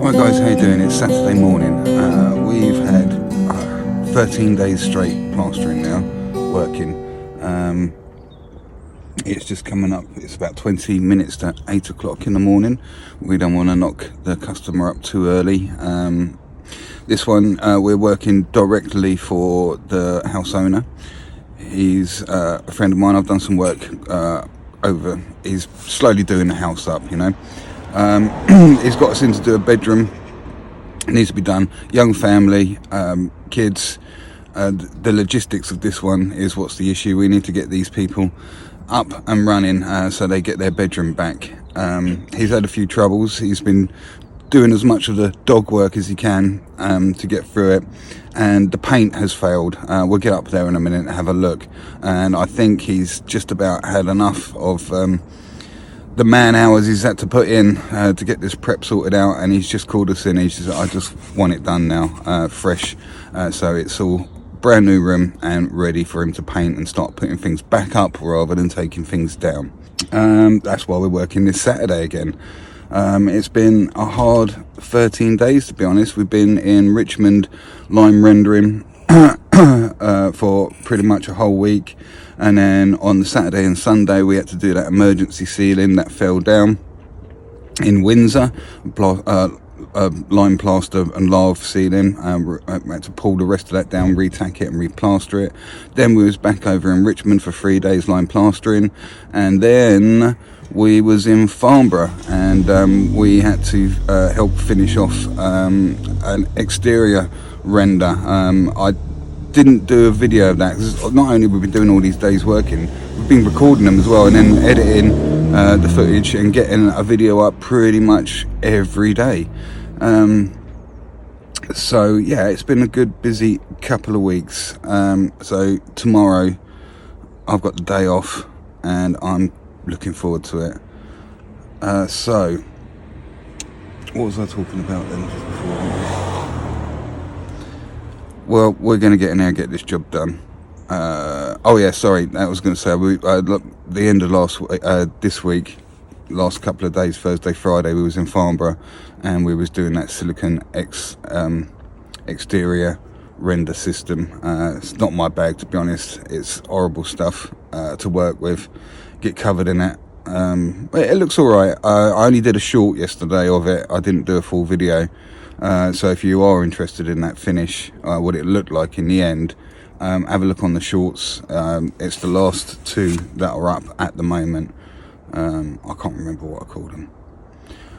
Right guys, how you doing? It's Saturday morning. We've had 13 days straight plastering now, working. It's just coming up, it's about 20 minutes to 8 o'clock in the morning. We don't want to knock the customer up too early. This one, we're working directly for the house owner. He's a friend of mine. I've done some work he's slowly doing the house up, you know. He's got us in to do a bedroom. It needs to be done. Young family, kids. The logistics of this one is what's the issue. We need to get these people up and running so they get their bedroom back. He's had a few troubles. He's been doing as much of the dog work as he can to get through it, and the paint has failed. We'll get up there in a minute and have a look, and I think he's just about had enough of the man hours he's had to put in to get this prep sorted out, and he's just called us in. He's just, I just want it done now, fresh, so it's all brand new room and ready for him to paint and start putting things back up rather than taking things down. That's why we're working this Saturday again. It's been a hard 13 days, to be honest. We've been in Richmond lime rendering for pretty much a whole week, and then on the Saturday and Sunday we had to do that emergency sealing that fell down in Windsor, lime plaster and lav sealing. We had to pull the rest of that down, retack it and replaster it. Then we was back over in Richmond for 3 days lime plastering, and then we was in Farnborough, and we had to help finish off an exterior render. I didn't do a video of that because not only we've been doing all these days working, we've been recording them as well, and then editing the footage and getting a video up pretty much every day. So yeah, it's been a good busy couple of weeks. So tomorrow I've got the day off and I'm looking forward to it. So what was I talking about then just before? Well, we're going to get in there and get this job done. Oh yeah, sorry, I was going to say, the end of this week, last couple of days, Thursday, Friday, we was in Farnborough and we was doing that Silicon X exterior render system. It's not my bag, to be honest. It's horrible stuff to work with, get covered in it. It looks alright. I only did a short yesterday of it. I didn't do a full video. So if you are interested in that finish, what it looked like in the end, have a look on the shorts. It's the last two that are up at the moment. I can't remember what I called them.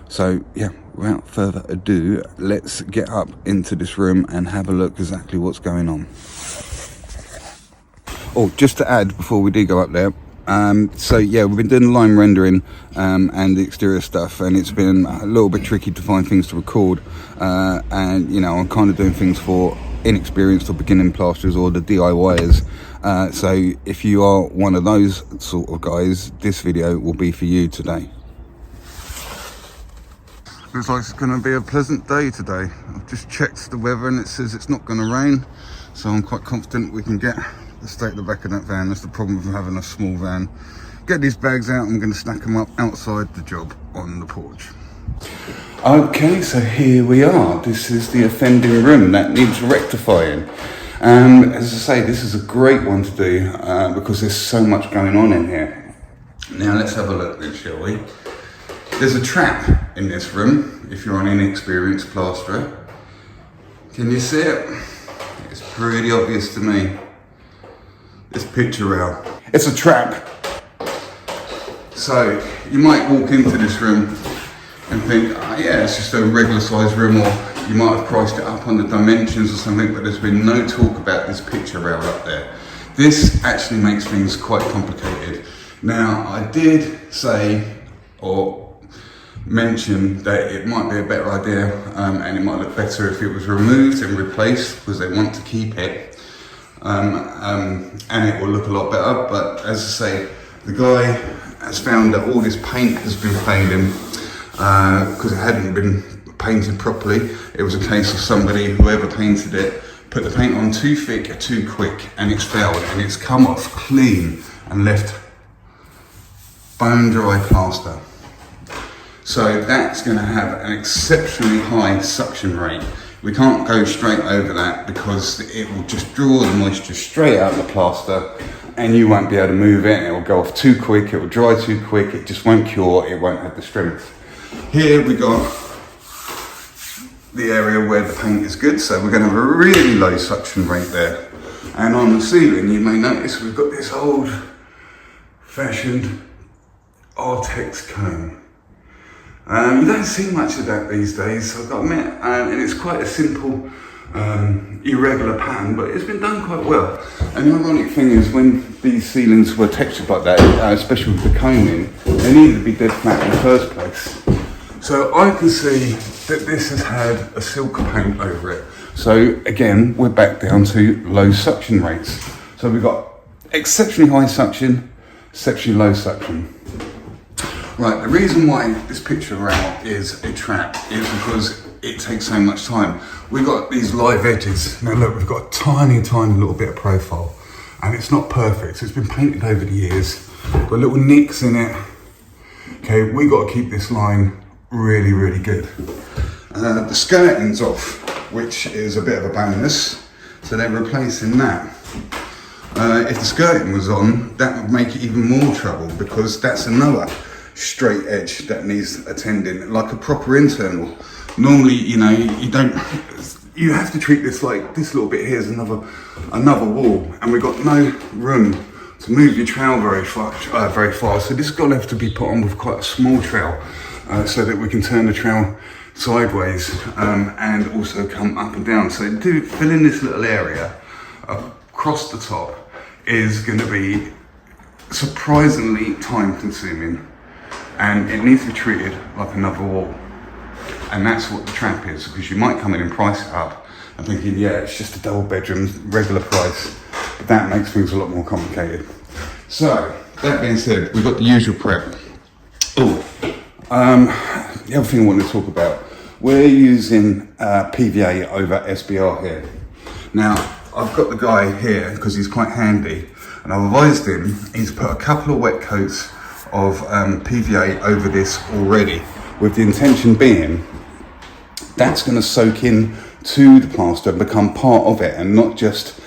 So yeah, without further ado, let's get up into this room and have a look exactly what's going on. Oh, just to add before we do go up there, so yeah, we've been doing the lime rendering and the exterior stuff, and it's been a little bit tricky to find things to record, and you know, I'm kind of doing things for inexperienced or beginning plasterers or the DIYers. So if you are one of those sort of guys, this video will be for you today. Looks like it's going to be a pleasant day today. I've just checked the weather and it says it's not going to rain, so I'm quite confident we can get the stay at the back of that van. That's the problem with having a small van. Get these bags out, I'm going to stack them up outside the job on the porch. Okay, so here we are. This is the offending room that needs rectifying. As I say, this is a great one to do because there's so much going on in here. Now let's have a look then, shall we? There's a trap in this room if you're an inexperienced plasterer. Can you see it? It's pretty obvious to me. This picture rail. It's a trap. So you might walk into this room and think, oh, yeah, it's just a regular sized room, or you might have priced it up on the dimensions or something, but there's been no talk about this picture rail up there. This actually makes things quite complicated. Now, I did say or mention that it might be a better idea and it might look better if it was removed and replaced, because they want to keep it, and it will look a lot better. But as I say, the guy has found that all this paint has been fading because it hadn't been painted properly. It was a case of somebody, whoever painted it, put the paint on too thick or too quick, and it's failed, and it's come off clean and left bone dry plaster. So that's going to have an exceptionally high suction rate. We can't go straight over that because it will just draw the moisture straight out of the plaster and you won't be able to move it. It will go off too quick, it will dry too quick, it just won't cure, it won't have the strength. Here we got the area where the paint is good, so we're going to have a really low suction rate there. And on the ceiling, you may notice we've got this old fashioned Artex cone. You don't see much of that these days, I've got to admit, and it's quite a simple, irregular pattern, but it's been done quite well. And the ironic thing is, when these ceilings were textured like that, especially with the coning, they needed to be dead flat in the first place. So I can see that this has had a silk paint over it. So again, we're back down to low suction rates. So we've got exceptionally high suction, exceptionally low suction. Right, the reason why this picture route is a trap is because it takes so much time. We've got these live edges. Now look, we've got a tiny little bit of profile and it's not perfect. It's been painted over the years. Got little nicks in it. Okay, we got to keep this line really good. The skirting's off, which is a bit of a bonus. So they're replacing that. If the skirting was on, that would make it even more trouble because that's another straight edge that needs attending, like a proper internal. Normally, you know, you have to treat this like this little bit here is another wall, and we've got no room to move your trowel very far. So this is going to have to be put on with quite a small trowel, so that we can turn the trowel sideways and also come up and down. So to fill in this little area across the top is going to be surprisingly time consuming. And it needs to be treated like another wall. And that's what the trap is, because you might come in and price it up and thinking, yeah, it's just a double bedroom, regular price. But that makes things a lot more complicated. So, that being said, we've got the usual prep. The other thing I want to talk about, we're using PVA over SBR here. Now, I've got the guy here, because he's quite handy, and I've advised him, he's put a couple of wet coats of PVA over this already, with the intention being that's going to soak in to the plaster and become part of it and not just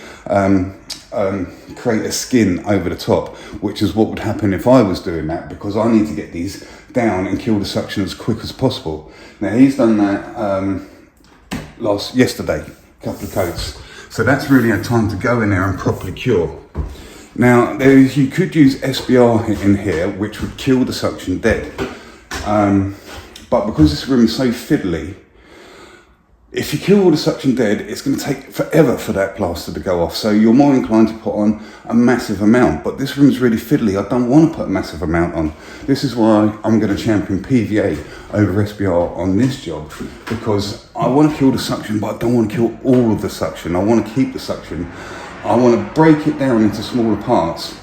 create a skin over the top, which is what would happen if I was doing that, because I need to get these down and kill the suction as quick as possible. Now he's done that yesterday, a couple of coats, so that's really had time to go in there and properly cure. Now, you could use SBR in here, which would kill the suction dead. But because this room is so fiddly, if you kill all the suction dead, it's going to take forever for that plaster to go off. So you're more inclined to put on a massive amount. But this room is really fiddly. I don't want to put a massive amount on. This is why I'm going to champion PVA over SBR on this job, because I want to kill the suction, but I don't want to kill all of the suction. I want to keep the suction. I want to break it down into smaller parts,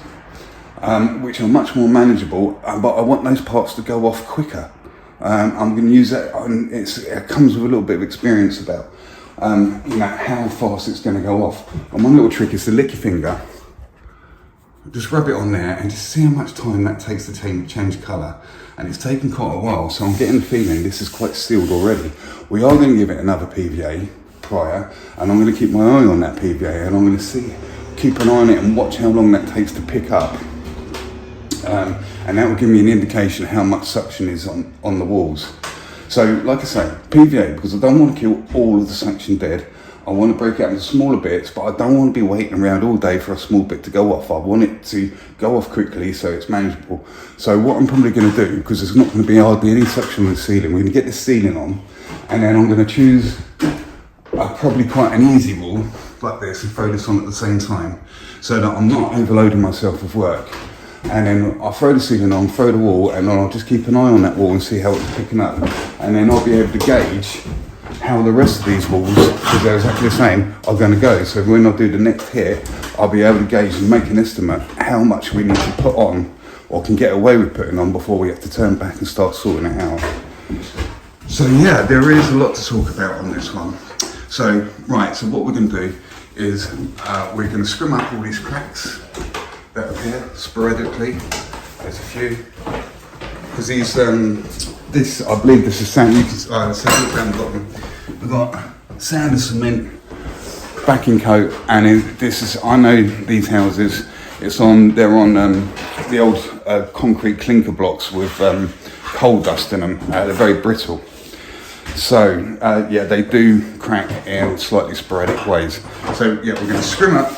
which are much more manageable, but I want those parts to go off quicker. I'm going to use that, it comes with a little bit of experience about how fast it's going to go off. And one little trick is to lick your finger, just rub it on there and just see how much time that takes to change colour. And it's taken quite a while, so I'm getting the feeling this is quite sealed already. We are going to give it another PVA prior, and I'm going to keep my eye on that PVA, and I'm going to keep an eye on it and watch how long that takes to pick up, and that will give me an indication of how much suction is on the walls. So like I say, PVA, because I don't want to kill all of the suction dead. I want to break it up into smaller bits, but I don't want to be waiting around all day for a small bit to go off. I want it to go off quickly so it's manageable. So what I'm probably going to do, because there's not going to be hardly any suction on the ceiling, we're going to get this ceiling on, and then I'm going to choose probably quite an easy wall like this and throw this on at the same time, so that I'm not overloading myself with work. And then I'll throw the ceiling on, throw the wall, and then I'll just keep an eye on that wall and see how it's picking up. And then I'll be able to gauge how the rest of these walls, because they're exactly the same, are going to go. So when I do the next hit, I'll be able to gauge and make an estimate how much we need to put on, or can get away with putting on, before we have to turn back and start sorting it out. So yeah, there is a lot to talk about on this one. So, right, so what we're going to do is we're going to scrim up all these cracks that appear sporadically. There's a few. Because these This, I believe this is sand. You can so look down the bottom. We've got sand and cement, backing coat, and this is, I know these houses, they're on the old concrete clinker blocks with coal dust in them. They're very brittle. So yeah, they do crack in slightly sporadic ways. So yeah, we're going to scrim up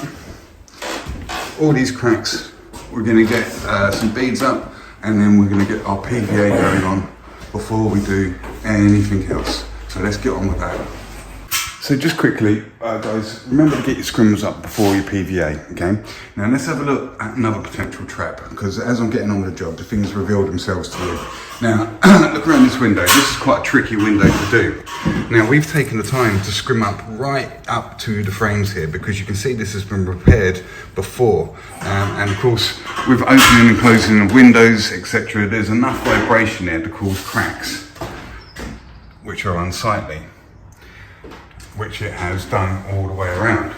all these cracks. We're going to get some beads up, and then we're going to get our PVA going on before we do anything else. So let's get on with that. So just quickly, guys, remember to get your scrimmers up before your PVA, okay? Now let's have a look at another potential trap, because as I'm getting on with the job, the things reveal themselves to you. Now, look around this window. This is quite a tricky window to do. Now, we've taken the time to scrim up right up to the frames here, because you can see this has been repaired before. And of course, with opening and closing of windows, etc., there's enough vibration there to cause cracks, which are unsightly, which it has done all the way around.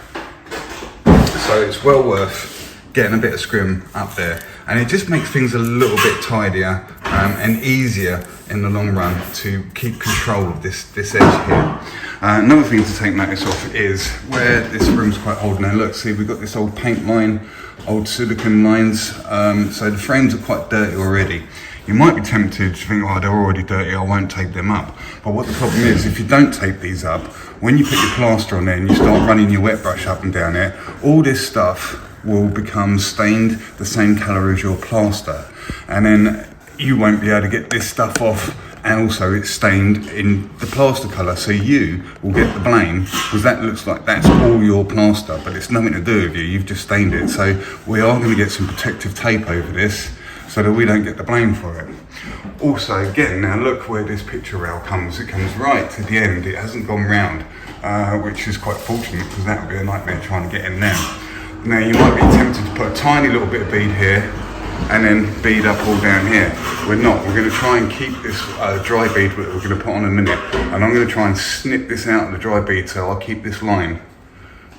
So it's well worth getting a bit of scrim up there, and it just makes things a little bit tidier and easier in the long run to keep control of this edge here. Another thing to take notice of is where this room's quite old now. Look, see, we've got this old paint line, old silicone lines, so the frames are quite dirty already. You might be tempted to think, oh, they're already dirty, I won't tape them up. But what the problem is, if you don't tape these up, when you put your plaster on there and you start running your wet brush up and down it, all this stuff will become stained the same colour as your plaster. And then you won't be able to get this stuff off, and also it's stained in the plaster colour, so you will get the blame, because that looks like that's all your plaster, but it's nothing to do with you, you've just stained it. So we are going to get some protective tape over this, so that we don't get the blame for it. Also, again, now look where this picture rail comes. It comes right to the end. It hasn't gone round, which is quite fortunate, because that would be a nightmare trying to get in there. Now, you might be tempted to put a tiny little bit of bead here and then bead up all down here. We're not. We're going to try and keep this dry bead that we're going to put on in a minute. And I'm going to try and snip this out of the dry bead, so I'll keep this line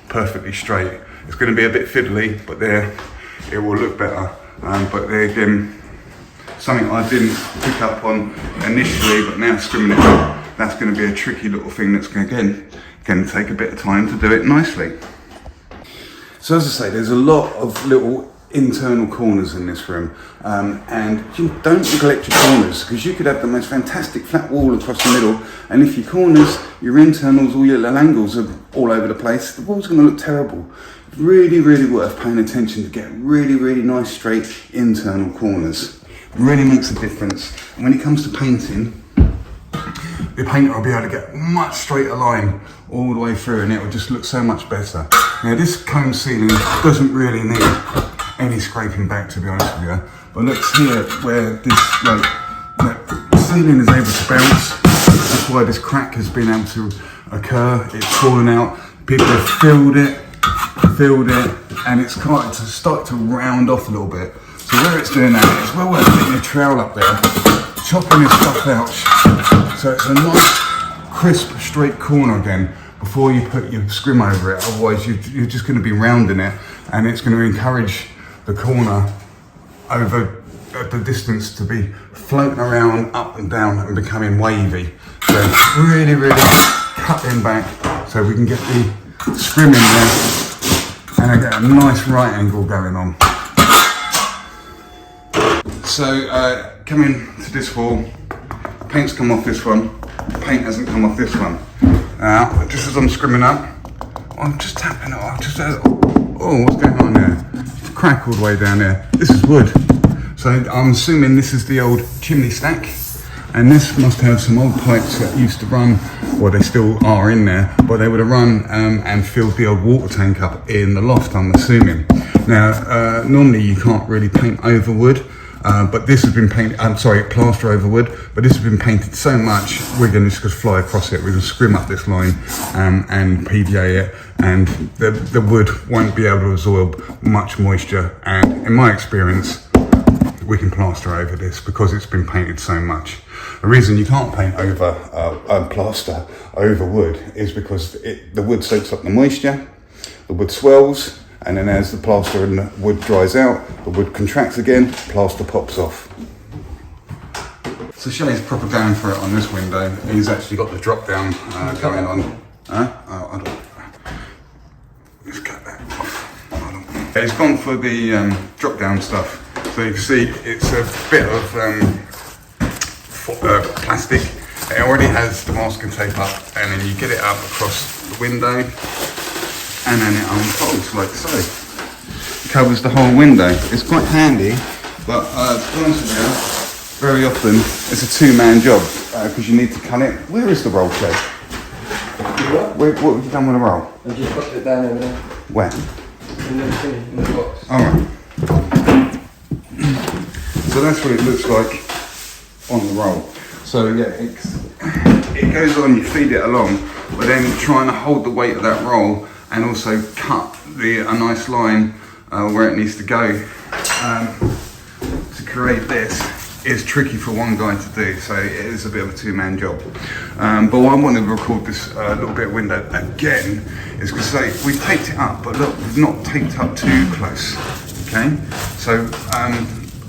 perfectly straight. It's going to be a bit fiddly, but there, it will look better. But there again, something I didn't pick up on initially, but now scrimming it up, that's going to be a tricky little thing that's going to take a bit of time to do it nicely. So as I say, there's a lot of little internal corners in this room, and you don't neglect your corners, because you could have the most fantastic flat wall across the middle, and if your corners, your internals, all your little angles are all over the place, the wall's going to look terrible. Really, really worth paying attention to get really, really nice straight internal corners. Really makes a difference. And when it comes to painting, the painter will be able to get much straighter line all the way through, and it will just look so much better. Now, this cone ceiling doesn't really need any scraping back, to be honest with you. But look here where this the ceiling is able to bounce. That's why this crack has been able to occur. It's fallen out. People have filled it, and it's started to round off a little bit. So where it's doing that, it's well worth getting a trowel up there, chopping this stuff out, so it's a nice, crisp, straight corner again before you put your scrim over it. Otherwise, you're just going to be rounding it, and it's going to encourage the corner over the distance to be floating around up and down and becoming wavy. So really, really cut in back so we can get the scrim in there and I get a nice right angle going on. So coming to this wall, paint's come off this one, paint hasn't come off this one. Just as I'm scrimming up, I'm just tapping it off, oh, what's going on there? It's a crack all the way down there. This is wood. So I'm assuming this is the old chimney stack, and this must have some old pipes that used to run, or they still are in there, but they would have run and filled the old water tank up in the loft, I'm assuming. Now, normally you can't really paint over wood, but this has been painted, plaster over wood, but this has been painted so much, we're going to just fly across it. We're going to scrim up this line and PVA it, and the wood won't be able to absorb much moisture, and in my experience, we can plaster over this because it's been painted so much. The reason you can't paint over plaster over wood is because the wood soaks up the moisture, the wood swells, and then as the plaster and the wood dries out, the wood contracts again, plaster pops off. So Shay's proper going for it on this window. He's actually got the drop down going on. I don't. Let's cut that off. Yeah, he's gone for the drop down stuff. So you can see it's a bit of plastic. It already has the masking tape up, and then you get it up across the window, and then it unfolds like so. It covers the whole window. It's quite handy, but to be honest with you, very often it's a two-man job because you need to cut it. Where is the roll, Shay? What have you done with the roll? I just put it down over there. Where? In the box. Alright. So that's what it looks like on the roll. So yeah, it goes on, you feed it along, but then trying to hold the weight of that roll and also cut a nice line where it needs to go to create this is tricky for one guy to do. So it is a bit of a two-man job. But what I wanted to record this little bit of window again is because we've taped it up, but look, we've not taped up too close. Okay, so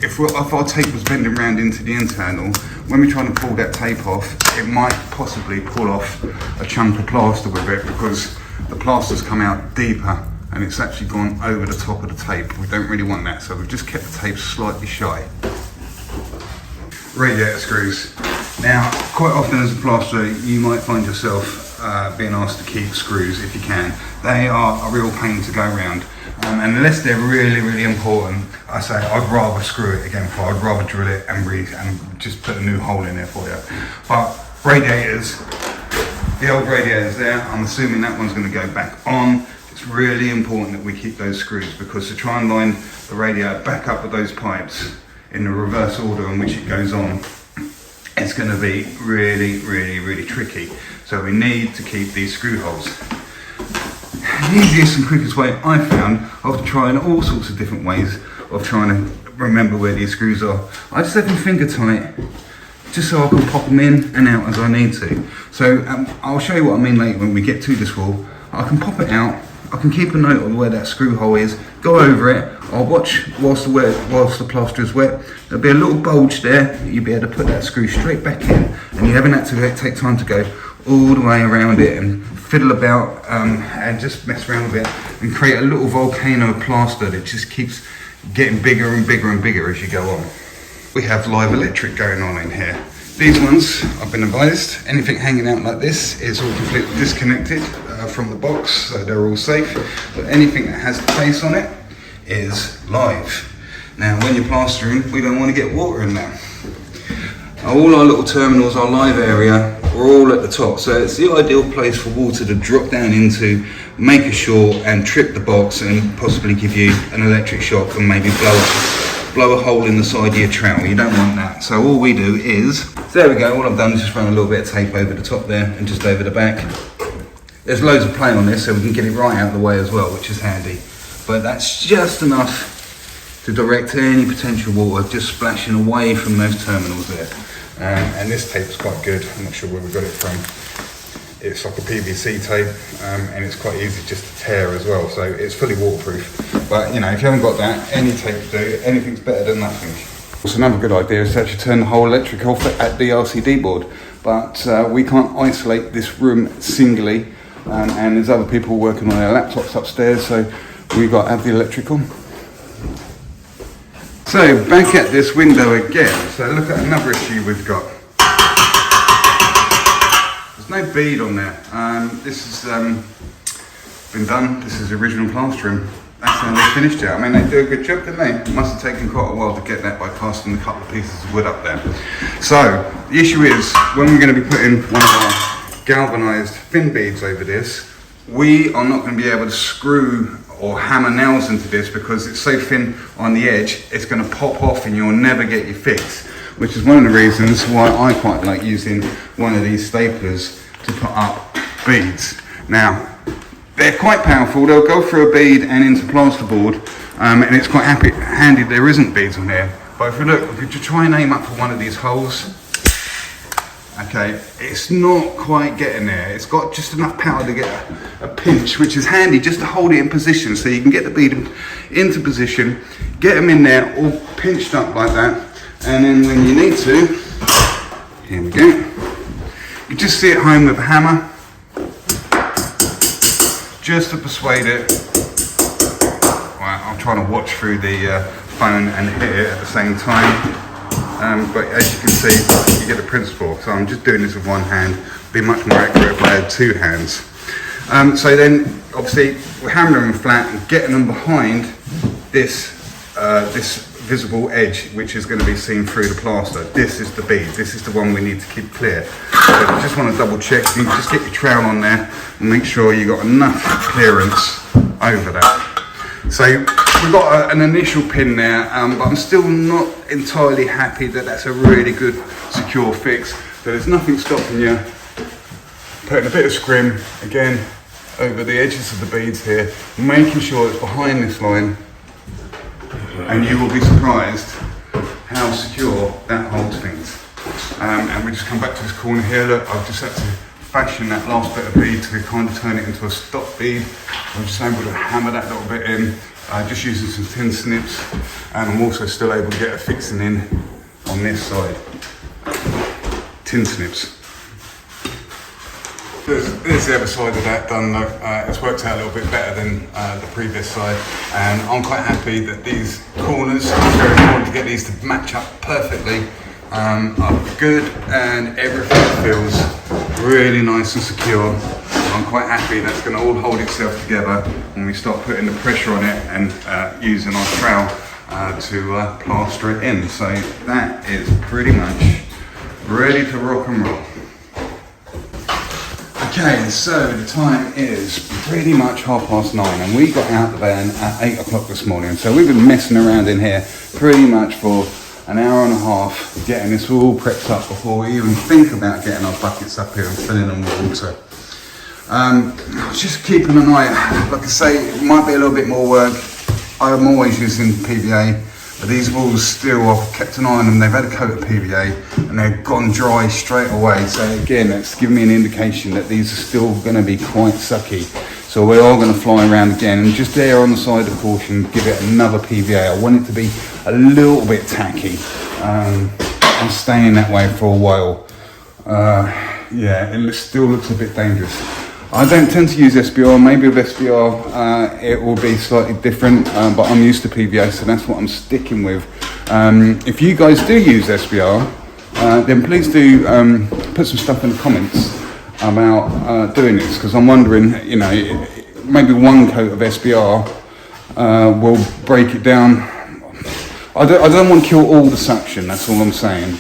if our tape was bending round into the internal, when we're trying to pull that tape off, it might possibly pull off a chunk of plaster with it because the plaster's come out deeper and it's actually gone over the top of the tape. We don't really want that, so we've just kept the tape slightly shy. Radiator screws. Now, quite often as a plasterer, you might find yourself being asked to keep screws if you can. They are a real pain to go around. And unless they're really, really important, I say I'd rather screw it again I'd rather drill it and just put a new hole in there for you. But radiators, the old radiators there, I'm assuming that one's going to go back on. It's really important that we keep those screws because to try and line the radiator back up with those pipes in the reverse order in which it goes on, it's going to be really, really, really tricky. So we need to keep these screw holes. The easiest and quickest way I found, after trying all sorts of different ways of trying to remember where these screws are, I just have them finger tight, just so I can pop them in and out as I need to. So I'll show you what I mean later when we get to this wall. I can pop it out, I can keep a note on where that screw hole is, go over it, I'll watch whilst the plaster is wet. There'll be a little bulge there, you'll be able to put that screw straight back in, and you haven't had to take time to go all the way around it and fiddle about and just mess around with it and create a little volcano of plaster that just keeps getting bigger and bigger and bigger as you go on. We have live electric going on in here. These ones, I've been advised, anything hanging out like this is all completely disconnected from the box, so they're all safe. But anything that has place on it is live. Now when you're plastering, we don't want to get water in there. All our little terminals, our live area, are all at the top, so it's the ideal place for water to drop down into, make a short and trip the box and possibly give you an electric shock and maybe blow a hole in the side of your trowel. You don't want that. So all we do is, there we go, all I've done is just run a little bit of tape over the top there and just over the back. There's loads of play on this so we can get it right out of the way as well, which is handy. But that's just enough to direct any potential water just splashing away from those terminals there. And this tape is quite good. I'm not sure where we got it from. It's like a PVC tape and it's quite easy just to tear as well, so it's fully waterproof. But you know, if you haven't got that, any tape will do. Anything's better than nothing. Also, another good idea is to actually turn the whole electric off at the LCD board, but we can't isolate this room singly, and there's other people working on their laptops upstairs, so we've got to have the electric on. So back at this window again, so look at another issue we've got. There's no bead on there. This has been done, this is original plastering. That's how they finished it. I mean, they do a good job, didn't they? It must have taken quite a while to get that by casting a couple of pieces of wood up there. So the issue is, when we're going to be putting one of our galvanised thin beads over this, we are not going to be able to screw or hammer nails into this because it's so thin on the edge, it's going to pop off and you'll never get your fix, which is one of the reasons why I quite like using one of these staplers to put up beads. Now, they're quite powerful, they'll go through a bead and into plasterboard, and it's quite handy there isn't beads on there. But if you look, if you try and aim up for one of these holes, okay, it's not quite getting there. It's got just enough power to get a pinch, which is handy just to hold it in position so you can get the bead into position, get them in there all pinched up like that, and then when you need to, just sit at home with a hammer, just to persuade it. Well, I'm trying to watch through the phone and hit it at the same time. But as you can see, you get the principle. So I'm just doing this with one hand. Be much more accurate if I had two hands. So then, obviously, we're hammering them flat and getting them behind this visible edge, which is going to be seen through the plaster. This is the bead. This is the one we need to keep clear. So you just want to double check. You just get your trowel on there and make sure you got enough clearance over that. So we've got an initial pin there, but I'm still not entirely happy that that's a really good secure fix. So there's nothing stopping you putting a bit of scrim again over the edges of the beads here, making sure it's behind this line, and you will be surprised how secure that holds things. And we just come back to this corner here. Look, I've just had to fashion that last bit of bead to kind of turn it into a stop bead. I'm just able to hammer that little bit in, just using some tin snips, and I'm also still able to get a fixing in on this side. Tin snips. There's the other side of that done though. It's worked out a little bit better than the previous side, and I'm quite happy that these corners, it's very important to get these to match up perfectly, are good, and everything feels really nice and secure. I'm quite happy that's going to all hold itself together when we start putting the pressure on it and using our trowel to plaster it in. So that is pretty much ready to rock and roll. Okay, so the time is pretty much 9:30, and we got out the van at 8 o'clock this morning. So we've been messing around in here pretty much for an hour and a half, getting this all prepped up before we even think about getting our buckets up here and filling them with water. Just keeping an eye, like I say, it might be a little bit more work. I'm always using PVA, but these walls still, I've kept an eye on them. They've had a coat of PVA and they've gone dry straight away. So again, that's giving me an indication that these are still going to be quite sucky. So we are going to fly around again and just there on the side of caution, give it another PVA. I want it to be a little bit tacky and staying that way for a while. Yeah, it still looks a bit dangerous. I don't tend to use SBR. Maybe with SBR it will be slightly different, but I'm used to PVA, so that's what I'm sticking with. If you guys do use SBR, then please do put some stuff in the comments about doing this, because I'm wondering, you know, maybe one coat of SBR will break it down. I don't want to kill all the suction, that's all I'm saying.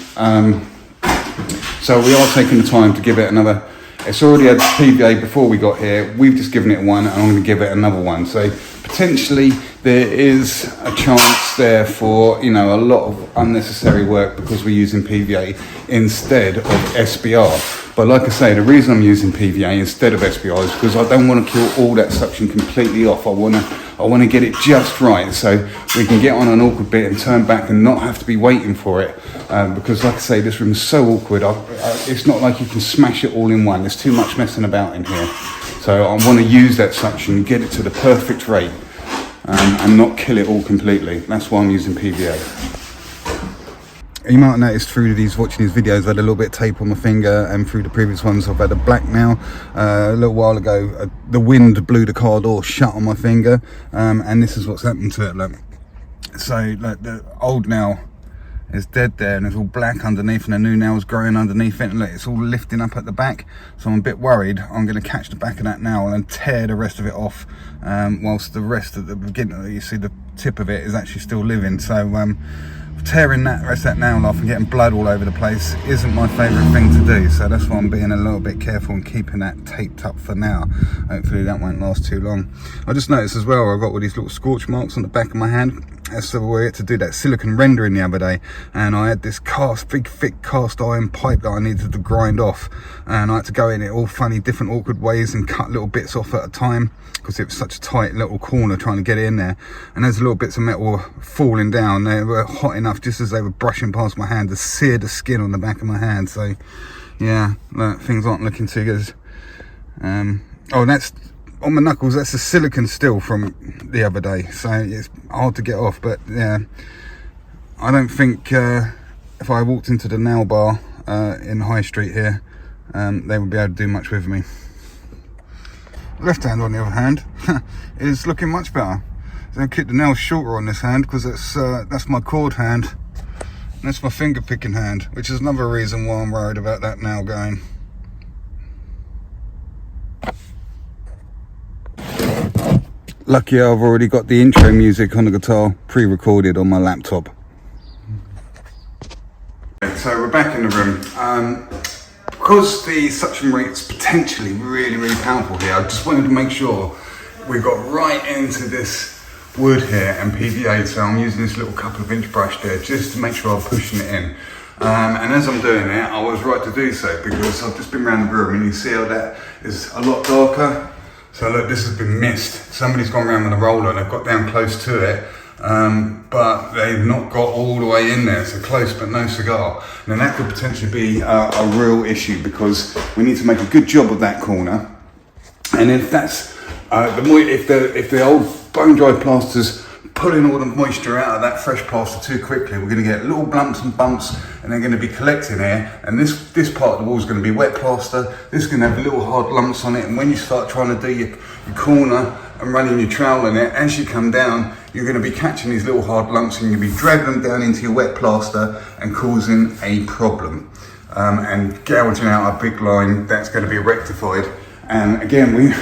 So we are taking the time to give it another. It's already had PVA before we got here. We've just given it one, and I'm going to give it another one. So potentially there is a chance there for, you know, a lot of unnecessary work because we're using PVA instead of SBR. But like I say, the reason I'm using PVA instead of SBR is because I don't want to kill all that suction completely off. I want to get it just right so we can get on an awkward bit and turn back and not have to be waiting for it. Because like I say, this room is so awkward. It's not like you can smash it all in one. There's too much messing about in here. So I want to use that suction, get it to the perfect rate, and not kill it all completely. That's why I'm using PVA. You might have noticed through watching these videos I had a little bit of tape on my finger, and through the previous ones I've had a black now. A little while ago the wind blew the car door shut on my finger, and this is what's happened to it. Look, so like the old nail is dead there and it's all black underneath, and the new nail's growing underneath it, and look, it's all lifting up at the back. So I'm a bit worried I'm going to catch the back of that nail and tear the rest of it off, whilst the rest at the beginning, you see the tip of it is actually still living. So tearing that rest of that nail off and getting blood all over the place isn't my favourite thing to do, so that's why I'm being a little bit careful and keeping that taped up for now. Hopefully that won't last too long. I just noticed as well I've got all these little scorch marks on the back of my hand. That's the way to do that silicone rendering the other day, and I had this big thick cast iron pipe that I needed to grind off, and I had to go in it all funny different awkward ways and cut little bits off at a time because it was such a tight little corner trying to get it in there, and those little bits of metal were falling down. They were hot enough just as they were brushing past my hand to sear the skin on the back of my hand. So yeah, look, things aren't looking too good. Oh, that's on my knuckles, that's the silicone still from the other day, so it's hard to get off. But yeah, I don't think if I walked into the nail bar in High Street here, they would be able to do much with me. Left hand, on the other hand, is looking much better. So I keep the nails shorter on this hand because that's my chord hand. And that's my finger picking hand, which is another reason why I'm worried about that nail going. Lucky I've already got the intro music on the guitar pre-recorded on my laptop. So we're back in the room. Because the suction rate's potentially really powerful here, I just wanted to make sure we got right into this wood here and PVA, so I'm using this little couple of inch brush there just to make sure I'm pushing it in. And as I'm doing it, I was right to do so because I've just been around the room and you see how that is a lot darker. So look, this has been missed. Somebody's gone around with a roller and they've got down close to it, but they've not got all the way in there, so close but no cigar. And that could potentially be a real issue because we need to make a good job of that corner. And if that's, if the old bone dry plaster's pulling all the moisture out of that fresh plaster too quickly, we're going to get little lumps and bumps and they're going to be collecting here, and this part of the wall is going to be wet plaster. This is going to have little hard lumps on it, and when you start trying to do your corner and running your trowel in it, as you come down you're going to be catching these little hard lumps and you'll be dragging them down into your wet plaster and causing a problem, and gouging out a big line that's going to be rectified. And again,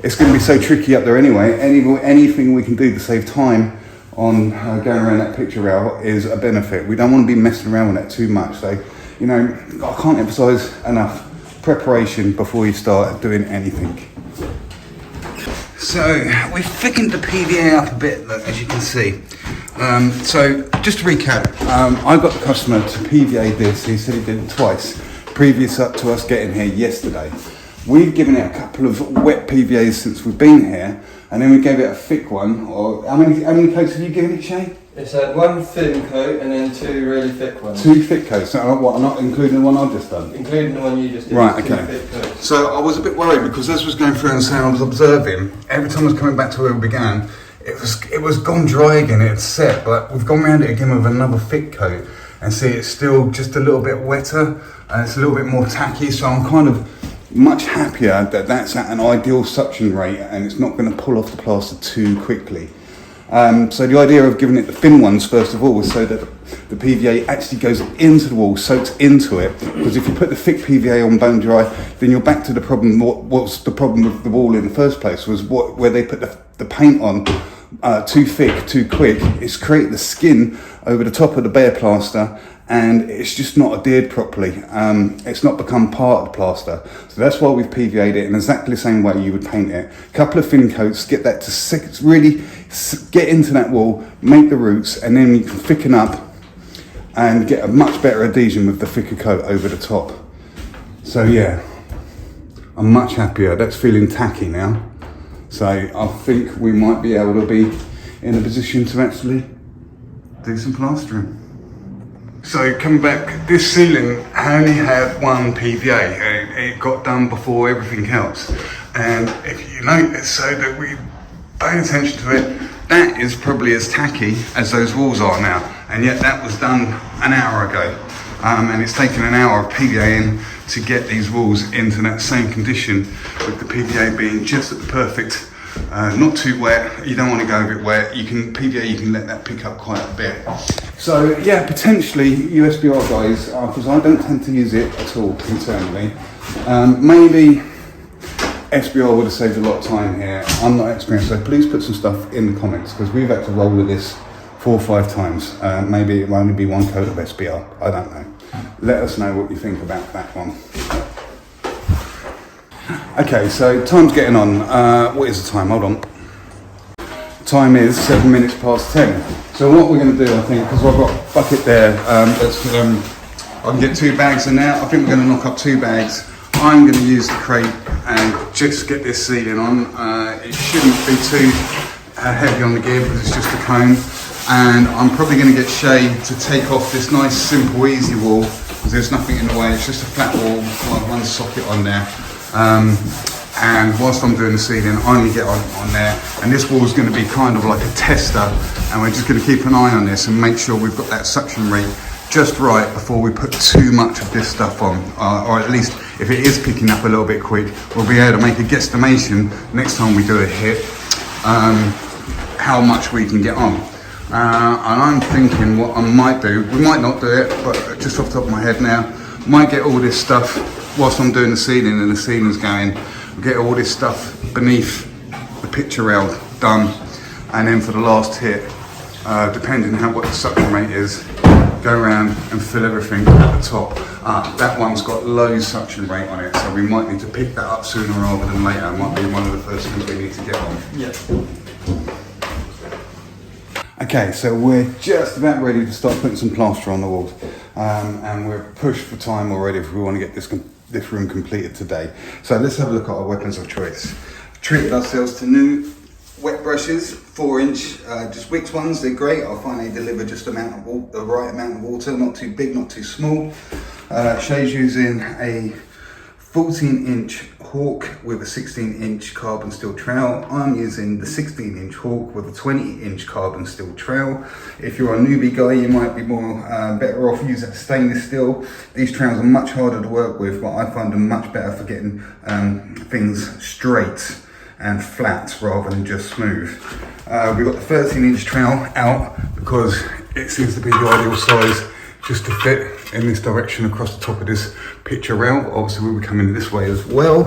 it's going to be so tricky up there anyway. Anything we can do to save time on going around that picture rail is a benefit. We don't want to be messing around with that too much. So, you know, I can't emphasize enough preparation before you start doing anything. So we've thickened the PVA up a bit, look, as you can see. So just to recap, I got the customer to PVA this. He said he did it twice, previous up to us getting here yesterday. We've given it a couple of wet PVAs since we've been here, and then we gave it a thick one. Or how many coats have you given it, Shay? It's had one thin coat and then two really thick ones. Two thick coats. So what? Not including the one I've just done. Including the one you just did. Right. Okay. Thick coats. So I was a bit worried because as I was going through and saying I was observing, every time I was coming back to where we began, it was gone dry again. It had set, but we've gone around it again with another thick coat, and see it's still just a little bit wetter and it's a little bit more tacky. So I'm kind of much happier that that's at an ideal suction rate and it's not going to pull off the plaster too quickly. So the idea of giving it the thin ones first of all was so that the PVA actually goes into the wall, soaks into it, because if you put the thick PVA on bone dry, then you're back to the problem. What's the problem with the wall in the first place was where they put the paint on too thick, too quick. It's created the skin over the top of the bare plaster, and it's just not adhered properly. It's not become part of the plaster. So that's why we've PVA'd it in exactly the same way you would paint it. A couple of thin coats, get that to really get into that wall, make the roots, and then you can thicken up and get a much better adhesion with the thicker coat over the top. So yeah, I'm much happier. That's feeling tacky now. So I think we might be able to be in a position to actually do some plastering. So coming back, this ceiling only had one PVA. It got done before everything else. And if you notice, so that we pay attention to it, that is probably as tacky as those walls are now. And yet that was done an hour ago. And it's taken an hour of PVAing to get these walls into that same condition, with the PVA being just at the perfect, not too wet. You don't want to go a bit wet. PVA, you can let that pick up quite a bit. So yeah, potentially USBR guys, because I don't tend to use it at all internally. Maybe SBR would have saved a lot of time here. I'm not experienced, so please put some stuff in the comments, because we've had to roll with this 4 or 5 times. Maybe it will only be one coat of SBR, I don't know. Let us know what you think about that one. Okay, so time's getting on. What is the time? Hold on. Time is 7 minutes past 10. So what we're going to do, I think, because I've got a bucket there, I can get 2 bags in there. I think we're going to knock up 2 bags. I'm going to use the crate and just get this ceiling on. It shouldn't be too heavy on the gear because it's just a cone. And I'm probably going to get Shay to take off this nice, simple, easy wall, because there's nothing in the way. It's just a flat wall, like one socket on there. And whilst I'm doing the ceiling, I'm going to get on there. And this wall is going to be kind of like a tester, and we're just going to keep an eye on this and make sure we've got that suction rate just right before we put too much of this stuff on, or at least if it is picking up a little bit quick, we'll be able to make a guesstimation next time we do a hit, how much we can get on. And I'm thinking what I might do, we might not do it, but just off the top of my head now, might get all this stuff whilst I'm doing the ceiling and the ceiling's going, get all this stuff beneath the picture rail done, and then for the last hit, depending on what the suction rate is, go around and fill everything at the top. That one's got low suction rate on it, so we might need to pick that up sooner rather than later. It might be one of the first things we need to get on. Yeah. Okay, so we're just about ready to start putting some plaster on the walls, and we're pushed for time already if we want to get this room completed today. So let's have a look at our weapons of choice. Treated ourselves to new wet brushes, 4-inch, just Wicks ones. They're great. I find they deliver just the right amount of water, not too big, not too small. Shay's using a 14-inch Hawk with a 16-inch carbon steel trowel. I'm using the 16-inch Hawk with a 20-inch carbon steel trowel. If you're a newbie guy, you might be more better off using stainless steel. These trowels are much harder to work with, but I find them much better for getting things straight and flat rather than just smooth. We've got the 13-inch trowel out because it seems to be the ideal size just to fit in this direction across the top of this picture rail. Obviously we'll be coming this way as well.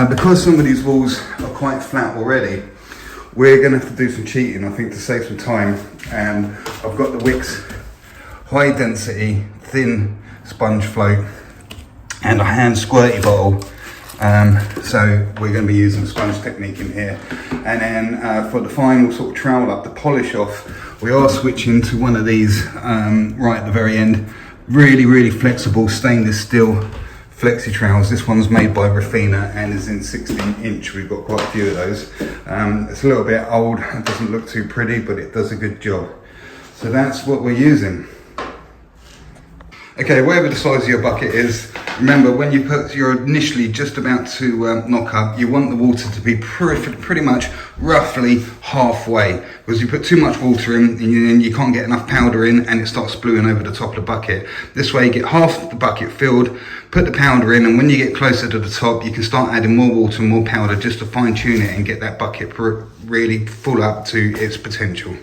Because some of these walls are quite flat already, we're going to have to do some cheating, I think, to save some time. And I've got the Wicks high density thin sponge float and a hand squirty bottle. So we're going to be using the sponge technique in here. And then for the final sort of trowel up, the polish off, we are switching to one of these right at the very end. Really, really flexible stainless steel flexi trowels. This one's made by Rafina and is in 16-inch. We've got quite a few of those. It's a little bit old, it doesn't look too pretty, but it does a good job. So that's what we're using. Okay, whatever the size of your bucket is, remember when you're initially just about to knock up, you want the water to be pretty much roughly halfway, because you put too much water in and you can't get enough powder in and it starts spluing over the top of the bucket. This way you get half the bucket filled, put the powder in, and when you get closer to the top you can start adding more water and more powder just to fine tune it and get that bucket really full up to its potential.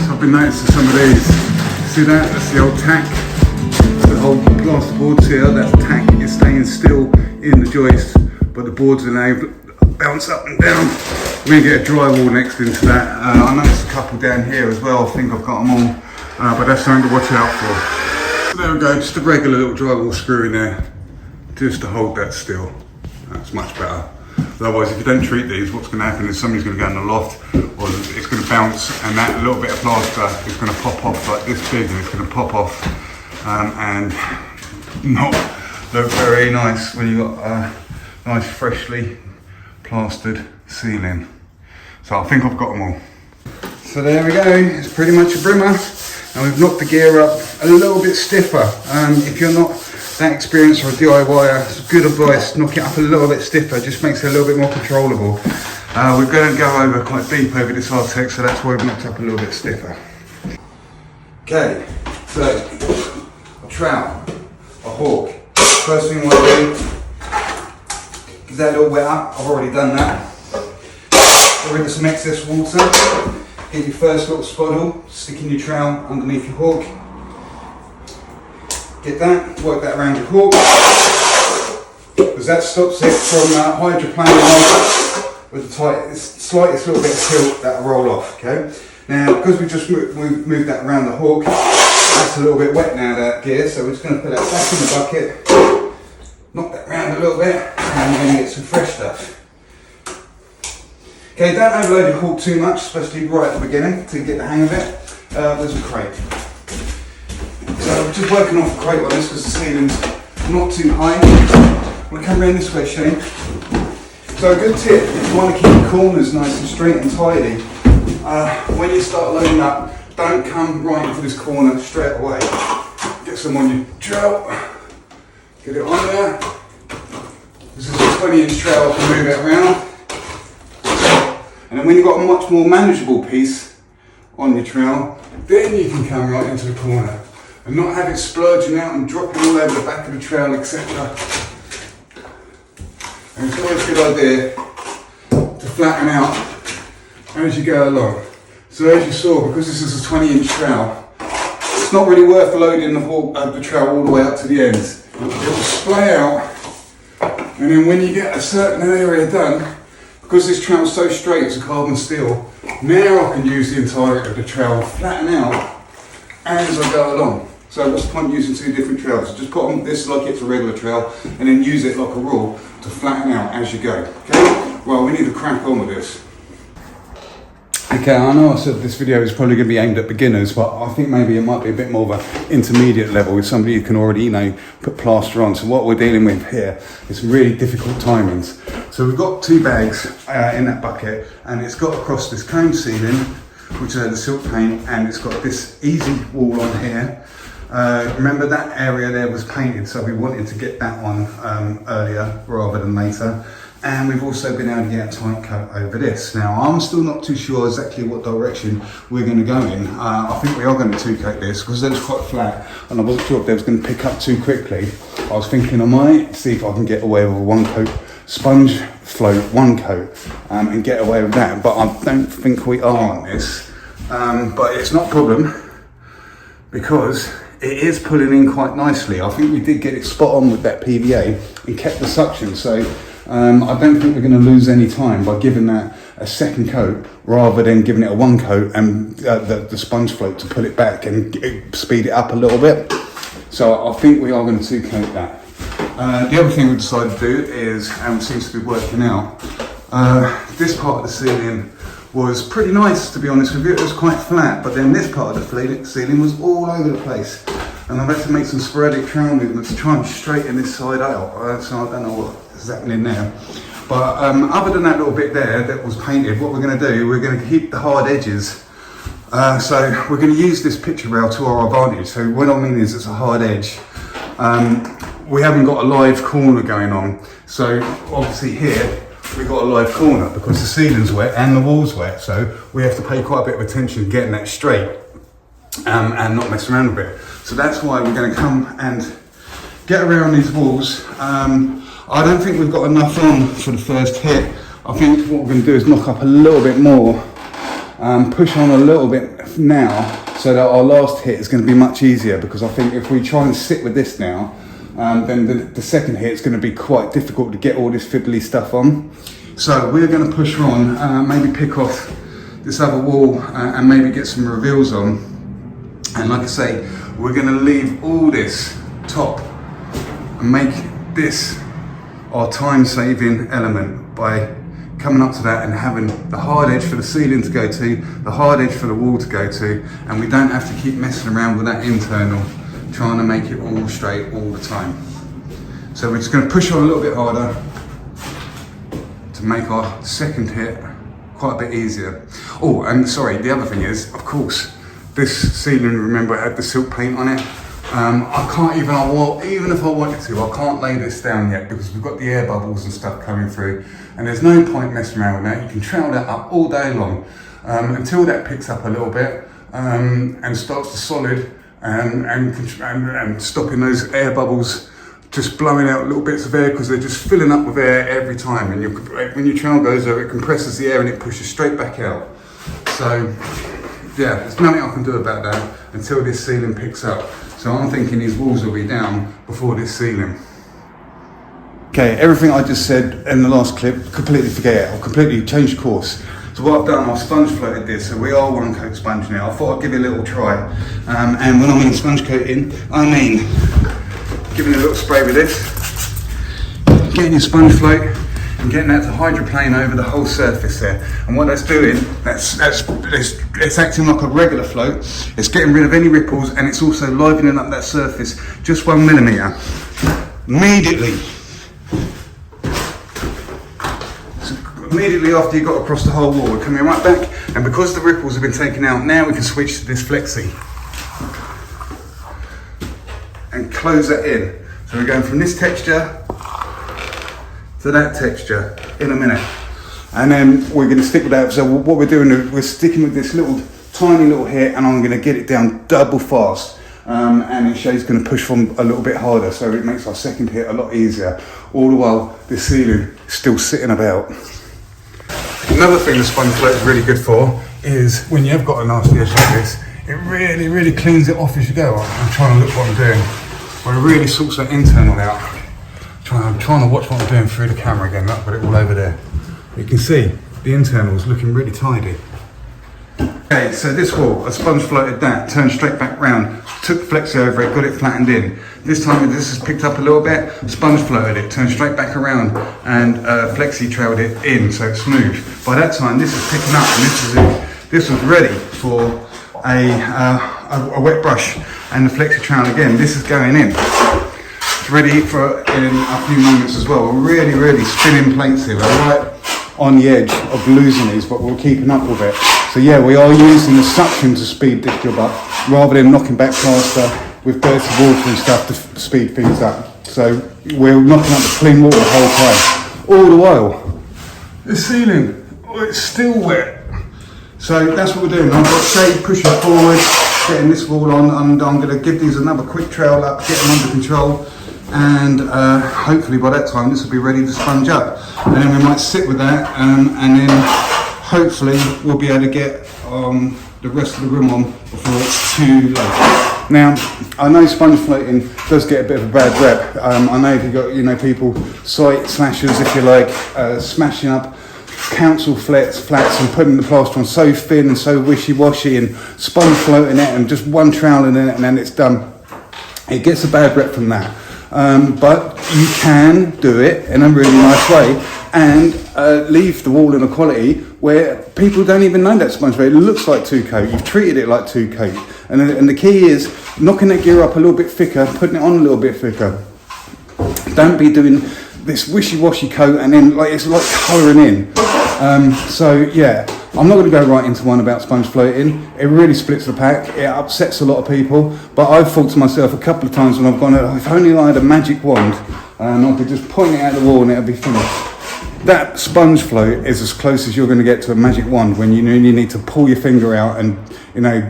I've been noticing some of these. See that? That's the old tack. The old plasterboards here, that tack is staying still in the joist, but the boards are now bounce up and down. We're going to get a drywall next into that. I noticed a couple down here as well. I think I've got them all, but that's something to watch out for. So there we go, just a regular little drywall screw in there, just to hold that still. That's much better. Otherwise, if you don't treat these, what's going to happen is somebody's going to go in the loft, or it's going to bounce, and that little bit of plaster is going to pop off like this big, and it's going to pop off and not look very nice when you've got a nice freshly plastered ceiling. So I think I've got them all. So there we go, it's pretty much a brimmer, and we've knocked the gear up a little bit stiffer. If you're not that experienced or a DIYer, it's good advice, knock it up a little bit stiffer, just makes it a little bit more controllable. We're going to go over quite deep over this Artex, so that's why we've knocked up a little bit stiffer. Okay, so a trowel, a Hawk. First thing I want to do is that a little wet up. I've already done that. Get rid of some excess water. Get your first little spottle, stick in your trowel underneath your Hawk. Get that, work that around your Hawk, because that stops it from hydroplaning with the slightest little bit of tilt that'll roll off. Okay. Now, because we just moved that around the Hawk, that's a little bit wet now, that gear, so we're just going to put that back in the bucket, knock that around a little bit, and we're going to get some fresh stuff. Okay, don't overload your hook too much, especially right at the beginning to get the hang of it. There's a crate. So we're just working off a crate on this because the ceiling's not too high. We'll come around this way, Shane. So a good tip, if you want to keep the corners nice and straight and tidy, when you start loading up, don't come right into this corner straight away. Get some on your trowel, get it on there. This is a 20-inch trowel, I can move it around. And then when you've got a much more manageable piece on your trowel, then you can come right into the corner and not have it splurging out and dropping all over the back of the trowel, etc. And it's always a good idea to flatten out as you go along. So as you saw, because this is a 20-inch trowel, it's not really worth loading the trowel all the way up to the ends. It will splay out, and then when you get a certain area done, because this trowel is so straight, it's a carbon steel, now I can use the entirety of the trowel, flatten out as I go along. So what's the point of using two different trowels? Just put on this like it's a regular trowel, and then use it like a rule to flatten out as you go. Okay? Well, we need to crack on with this. Okay, I know I said this video is probably going to be aimed at beginners, but I think maybe it might be a bit more of an intermediate level with somebody who can already, put plaster on. So what we're dealing with here is some really difficult timings. So we've got two bags in that bucket, and it's got across this cone ceiling, which is the silk paint, and it's got this easy wall on here. Remember that area there was painted, so we wanted to get that one earlier rather than later. And we've also been able to get a tight coat over this. Now, I'm still not too sure exactly what direction we're going to go in. I think we are going to two-coat this because it's quite flat, and I wasn't sure if they was going to pick up too quickly. I was thinking I might see if I can get away with a one-coat sponge float, one coat, and get away with that. But I don't think we are on this. But it's not a problem because it is pulling in quite nicely. I think we did get it spot on with that PVA and kept the suction. So I don't think we're going to lose any time by giving that a second coat rather than giving it a one coat and the sponge float to pull it back and speed it up a little bit. So I think we are going to two coat that. The other thing we decided to do is, and it seems to be working out, this part of the ceiling was pretty nice, to be honest with you. It was quite flat, but then this part of the ceiling was all over the place. And I've had to make some sporadic trowel movements to try and straighten this side out. So I don't know what is happening there. But other than that little bit there that was painted, what we're going to do, we're going to keep the hard edges. So we're going to use this picture rail to our advantage. So what I mean is it's a hard edge. We haven't got a live corner going on. So obviously here, we've got a live corner because the ceiling's wet and the wall's wet, so we have to pay quite a bit of attention getting that straight and not mess around with it. So that's why we're going to come and get around these walls. I don't think we've got enough on for the first hit. I think what we're going to do is knock up a little bit more, push on a little bit now, so that our last hit is going to be much easier, because I think if we try and sit with this now, then the second hit is going to be quite difficult to get all this fiddly stuff on. So we're going to push on, maybe pick off this other wall and maybe get some reveals on. And like I say, we're going to leave all this top and make this our time-saving element by coming up to that and having the hard edge for the ceiling to go to, the hard edge for the wall to go to, and we don't have to keep messing around with that internal, trying to make it all straight all the time. So we're just going to push on a little bit harder to make our second hit quite a bit easier. Oh, and sorry, the other thing is, of course, this ceiling, remember, had the silk paint on it. I can't even if I wanted to, I can't lay this down yet because we've got the air bubbles and stuff coming through, and there's no point messing around with that. You can trowel that up all day long until that picks up a little bit and starts to solid and stopping those air bubbles just blowing out little bits of air, because they're just filling up with air every time, and when your trowel goes over, it compresses the air and it pushes straight back out. So yeah, there's nothing I can do about that until this ceiling picks up. So I'm thinking these walls will be down before this ceiling. Okay, everything I just said in the last clip, completely forget it. I'll completely change course. So what I've done, I've sponge floated this, so we are one coat sponge now. I thought I'd give it a little try. And when I mean sponge coating, I mean giving it a little spray with this, getting your sponge float and getting that to hydroplane over the whole surface there. And what that's doing, it's acting like a regular float. It's getting rid of any ripples, and it's also livening up that surface just 1 millimeter. Immediately after you got across the whole wall, we're coming right back, and because the ripples have been taken out, now we can switch to this flexi and close that in. So we're going from this texture to that texture in a minute, and then we're going to stick with that. So what we're doing is we're sticking with this tiny little hit, and I'm going to get it down double fast, and then Shay's going to push from a little bit harder, so it makes our second hit a lot easier, all the while the ceiling is still sitting about. Another thing the sponge float is really good for is when you've got a nasty edge like this, it really cleans it off as you go. I'm trying to look what I'm doing, but it really sorts that internal out. I'm trying to watch what I'm doing through the camera again. I've got it all over there. You can see the internal is looking really tidy. Okay, so this wall, I sponge floated that, turned straight back round, took flexi over it, got it flattened in. This time this has picked up a little bit, sponge floated it, turned straight back around, and flexi trailed it in so it's smooth. By that time this is picking up, and this was ready for a wet brush, and the flexi trail again. This is going in. It's ready for in a few moments as well. We're really spinning plates here. We're right on the edge of losing these, but we're keeping up with it. So yeah, we are using the suction to speed this job up, rather than knocking back plaster with dirty water and stuff to speed things up. So we're knocking up the clean water the whole time. All the while, the ceiling, it's still wet. So that's what we're doing. I've got Shay pushing forward, getting this wall on, and I'm going to give these another quick trail up, get them under control, and hopefully by that time this will be ready to sponge up. And then we might sit with that, and then hopefully we'll be able to get the rest of the room on before it's too late. Now, I know sponge floating does get a bit of a bad rep. I know if you've got people, site slashers if you like, smashing up council flats and putting the plaster on so thin and so wishy-washy, and sponge floating it and just one trowel in it and then it's done. It gets a bad rep from that. But you can do it in a really nice way and leave the wall in a quality where people don't even know that sponge float. It looks like 2-coat. You've treated it like 2-coat. And the key is knocking that gear up a little bit thicker, putting it on a little bit thicker. Don't be doing this wishy-washy coat and then it's like colouring in. So yeah, I'm not going to go right into one about sponge floating. It really splits the pack. It upsets a lot of people. But I've thought to myself a couple of times when I've gone, if only I had a magic wand and I could just point it at the wall and it'll be finished. That sponge float is as close as you're going to get to a magic wand when you need to pull your finger out and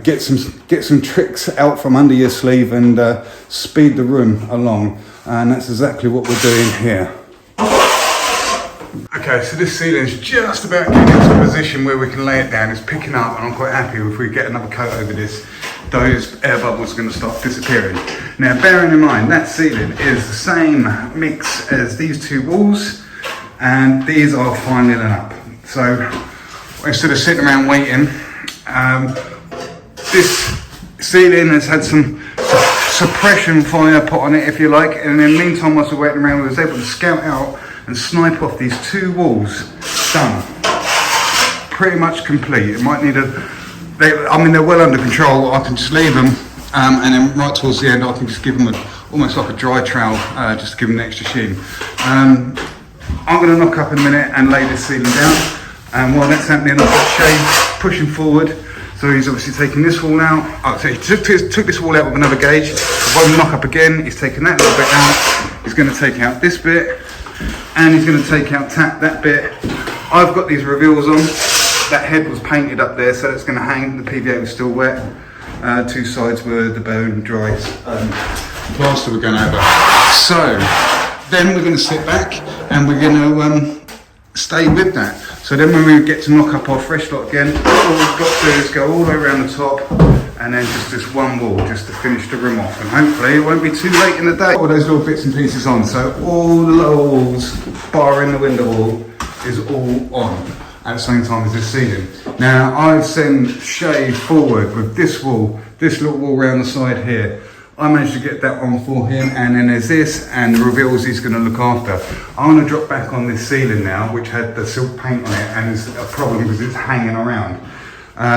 get some tricks out from under your sleeve and speed the room along. And that's exactly what we're doing here. Okay, so this ceiling's just about getting into a position where we can lay it down. It's picking up, and I'm quite happy if we get another coat over this. Those air bubbles are going to start disappearing. Now, bearing in mind that ceiling is the same mix as these two walls, and these are finally lit up. So instead of sitting around waiting, this ceiling has had some suppression fire put on it, if you like, and in the meantime, whilst we're waiting around, we was able to scout out and snipe off these two walls. Done. Pretty much complete. It might need they're well under control. I can just leave them, and then right towards the end, I can just give them almost like a dry trowel, just to give them an extra sheen. I'm going to knock up in a minute and lay this ceiling down. And while that's happening, I've got Shay pushing forward. So he's obviously taking this wall out. Oh, so he took this wall out with another gauge. One knock up again, he's taking that little bit out. He's going to take out this bit. And he's going to take out that bit. I've got these reveals on. That head was painted up there, so it's going to hang. The PVA was still wet. Two sides were the bone dry plaster we're going over. So then we're going to sit back and we're going to stay with that. So then when we get to knock up our fresh lot again, all we've got to do is go all the way around the top and then just this one wall just to finish the room off, and hopefully it won't be too late in the day. All those little bits and pieces on, so all the little walls, barring the window wall, is all on at the same time as this ceiling. Now I've sent Shay forward with this wall, this little wall around the side here. I managed to get that on for him, and then there's this, and the reveals he's going to look after. I'm going to drop back on this ceiling now, which had the silk paint on it, and it's a problem because it's hanging around.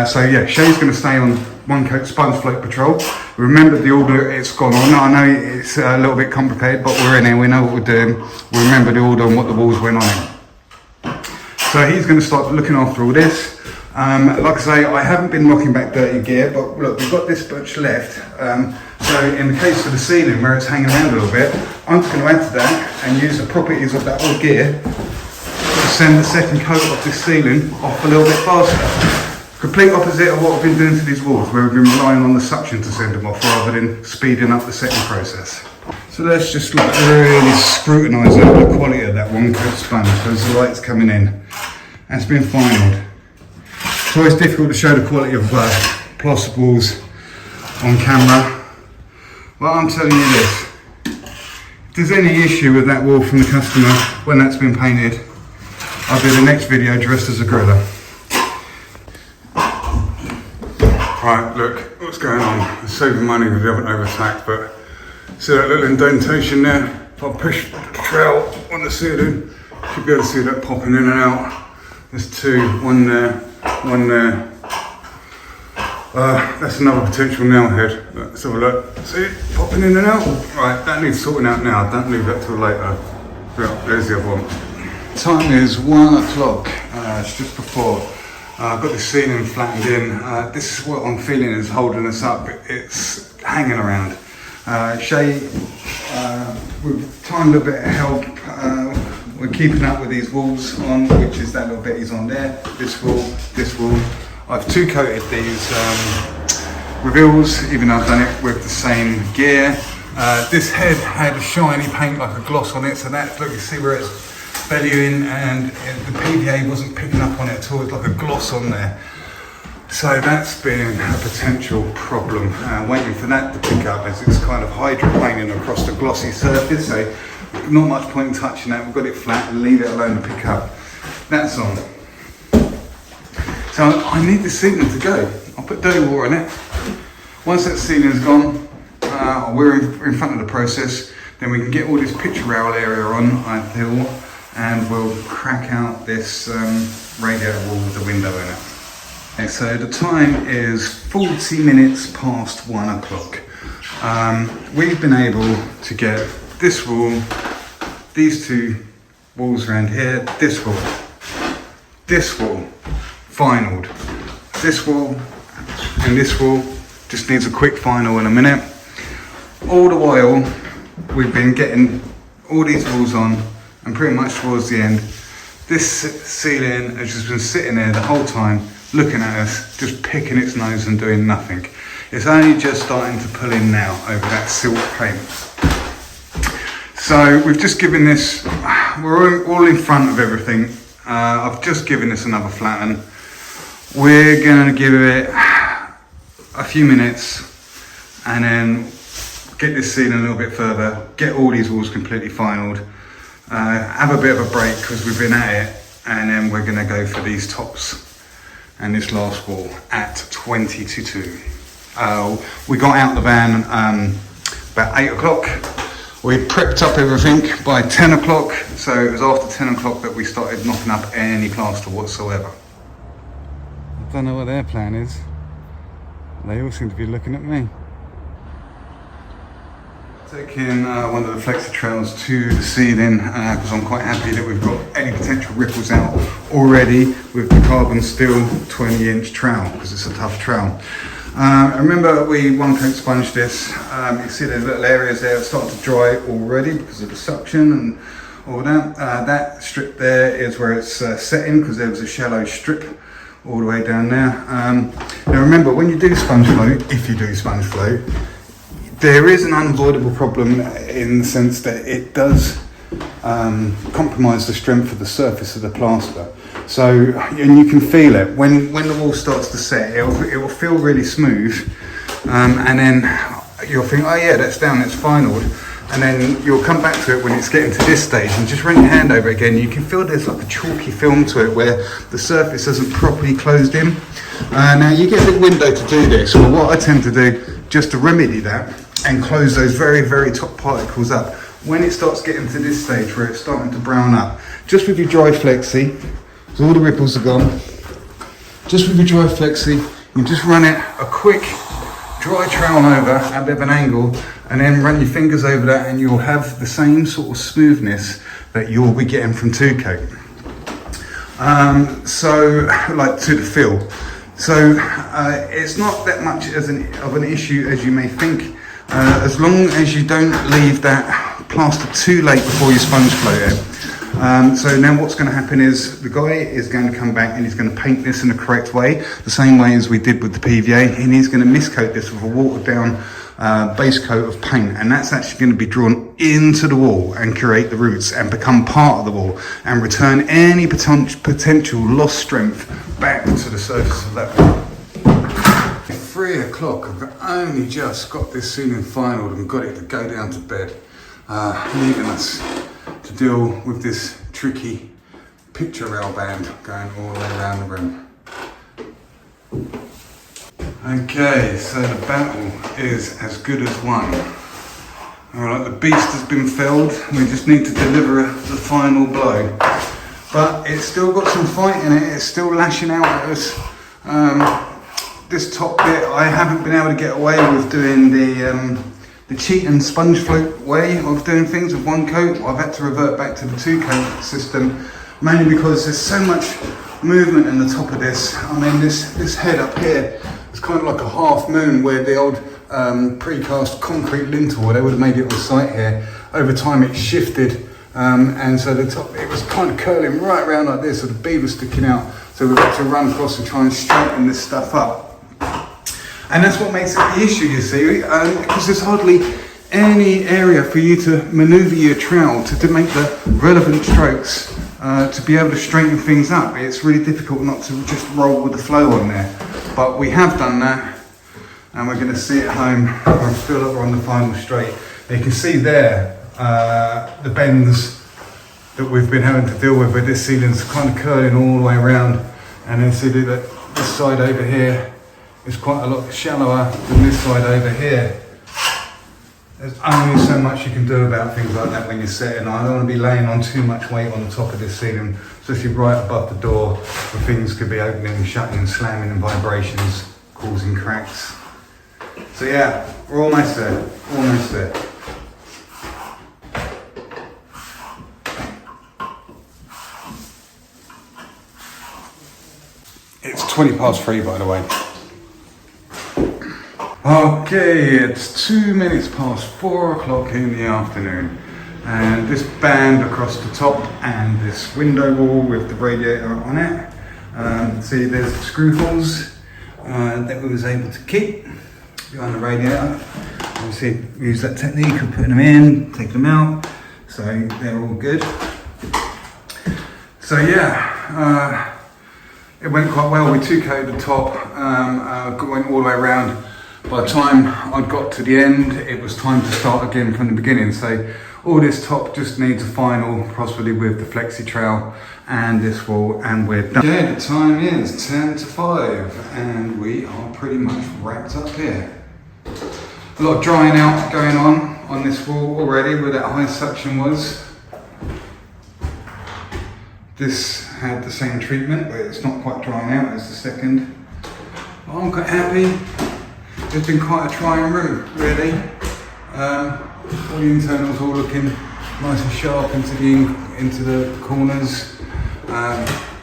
So yeah, Shay's going to stay on one coat sponge float patrol. Remember the order it's gone on. I know it's a little bit complicated, but we're in here, we know what we're doing. We remember the order and what the walls went on in. So he's going to start looking after all this. Like I say, I haven't been knocking back dirty gear, but look, we've got this much left. So in the case of the ceiling where it's hanging around a little bit, I'm just going to add to that and use the properties of that old gear to send the second coat of this ceiling off a little bit faster. Complete opposite of what we've been doing to these walls, where we've been relying on the suction to send them off rather than speeding up the setting process. So let's just really scrutinise over the quality of that one coat sponge because the light's coming in. And it's been finalled. It's always difficult to show the quality of plasterballs on camera. Well, I'm telling you this, if there's any issue with that wall from the customer when that's been painted, I'll do the next video dressed as a gorilla. Right, look, what's going on? I'm saving money because we haven't overtacked, but see that little indentation there? If I push the trowel on the ceiling, you should be able to see that popping in and out. There's two, one there, one there. That's another potential nail head. Let's have a look. See it popping in and out? Right, that needs sorting out now. Don't leave that till later. Yeah, there's the other one. Time is 1 o'clock. It's just before. I've got the ceiling flattened in. This is what I'm feeling is holding us up. It's hanging around. Shay, with time, a little bit of help, we're keeping up with these walls on, which is that little bit he's on there. This wall, this wall. I've two coated these reveals, even though I've done it with the same gear. This head had a shiny paint like a gloss on it, so that, look, you see where it's bellying, and the PVA wasn't picking up on it at all. It's like a gloss on there. So that's been a potential problem. Waiting for that to pick up as it's kind of hydroplaning across the glossy surface. So not much point in touching that. We've got it flat and leave it alone to pick up. That's on. So I need the ceiling to go. I'll put dirty water on it. Once that ceiling's gone, we're in front of the process. Then we can get all this picture rail area on, I feel, and we'll crack out this radiator wall with the window in it. Okay, so the time is 40 minutes past 1 o'clock. We've been able to get this wall, these two walls around here, this wall, finalled. This wall and this wall just needs a quick final in a minute. All the while we've been getting all these walls on, and pretty much towards the end, this ceiling has just been sitting there the whole time, looking at us, just picking its nose and doing nothing. It's only just starting to pull in now over that silk paint. So we've just given this, we're all in front of everything. I've just given this another flatten. We're going to give it a few minutes and then get this ceiling a little bit further, get all these walls completely finalled, have a bit of a break because we've been at it, and then we're going to go for these tops and this last wall at 20 to 2. We got out the van about 8 o'clock. We prepped up everything by 10 o'clock, so it was after 10 o'clock that we started knocking up any plaster whatsoever. I don't know what their plan is. They all seem to be looking at me. Taking one of the flexi trails to the ceiling because I'm quite happy that we've got any potential ripples out already with the carbon steel 20-inch trowel, because it's a tough trowel. Remember we one coat sponged this. You see there's little areas there that start to dry already because of the suction and all that. That strip there is where it's setting, because there was a shallow strip all the way down there. Now remember, when you do sponge float, if you do sponge float, there is an unavoidable problem in the sense that it does compromise the strength of the surface of the plaster. So, and you can feel it when the wall starts to set. It will feel really smooth, and then you'll think, oh yeah, that's down, that's finalled. And then you'll come back to it when it's getting to this stage and just run your hand over it again. You can feel there's like a chalky film to it where the surface isn't properly closed in. Now you get a big window to do this, but what I tend to do just to remedy that and close those very, very top particles up. When it starts getting to this stage where it's starting to brown up, just with your dry flexi, so all the ripples are gone, just with your dry flexi, you just run it a quick dry trowel over at a bit of an angle, and then run your fingers over that, and you'll have the same sort of smoothness that you'll be getting from 2-coat. So, like to the feel. So it's not that much of an issue as you may think, as long as you don't leave that plaster too late before you sponge float it. So now what's going to happen is the guy is going to come back and he's going to paint this in the correct way, the same way as we did with the PVA, and he's going to miscoat this with a watered down base coat of paint, and that's actually going to be drawn into the wall and create the roots and become part of the wall and return any potential lost strength back to the surface of that wall. 3 o'clock, I've only just got this ceiling finalled and got it to go down to bed, leaving us to deal with this tricky picture rail band going all the way around the room. Okay, so the battle is as good as won. Alright, the beast has been felled, we just need to deliver the final blow. But it's still got some fight in it, it's still lashing out at us. This top bit, I haven't been able to get away with doing the cheat and sponge float way of doing things with 1 coat. I've had to revert back to the 2-coat system, mainly because there's so much movement in the top of this. I mean, this head up here, it's kind of like a half moon where the old precast concrete lintel, where they would have made it on site here, over time it shifted, and so the top, it was kind of curling right around like this, so the bead was sticking out, so we've had to run across and try and straighten this stuff up. And that's what makes it the issue, you see, because there's hardly any area for you to manoeuvre your trowel to make the relevant strokes to be able to straighten things up. It's really difficult not to just roll with the flow on there. But we have done that, and we're going to see at home. I feel like we're on the final straight. You can see there the bends that we've been having to deal with, where this ceiling's kind of curling all the way around, and then see that this side over here is quite a lot shallower than this side over here. There's only so much you can do about things like that when you're setting. I don't want to be laying on too much weight on the top of this ceiling, especially right above the door, where things could be opening and shutting and slamming and vibrations causing cracks. So yeah, we're almost there, almost there. It's 3:20 by the way. Okay, it's 2 minutes past 4 o'clock in the afternoon, and this band across the top and this window wall with the radiator on it. See, there's the screw holes that we was able to keep behind the radiator. Obviously, we use that technique of putting them in, taking them out, so they're all good. So yeah, it went quite well. We 2-coated the top, went all the way around. By the time I'd got to the end, it was time to start again from the beginning. So all this top just needs a final, possibly with the flexi trowel and this wall, and we're done. Okay, the time is 10 to 5, and we are pretty much wrapped up here. A lot of drying out going on this wall already, where that high suction was. This had the same treatment, but it's not quite drying out as the second. But I'm quite happy. It's been quite a trying room, really. All the internals all looking nice and sharp into the corners.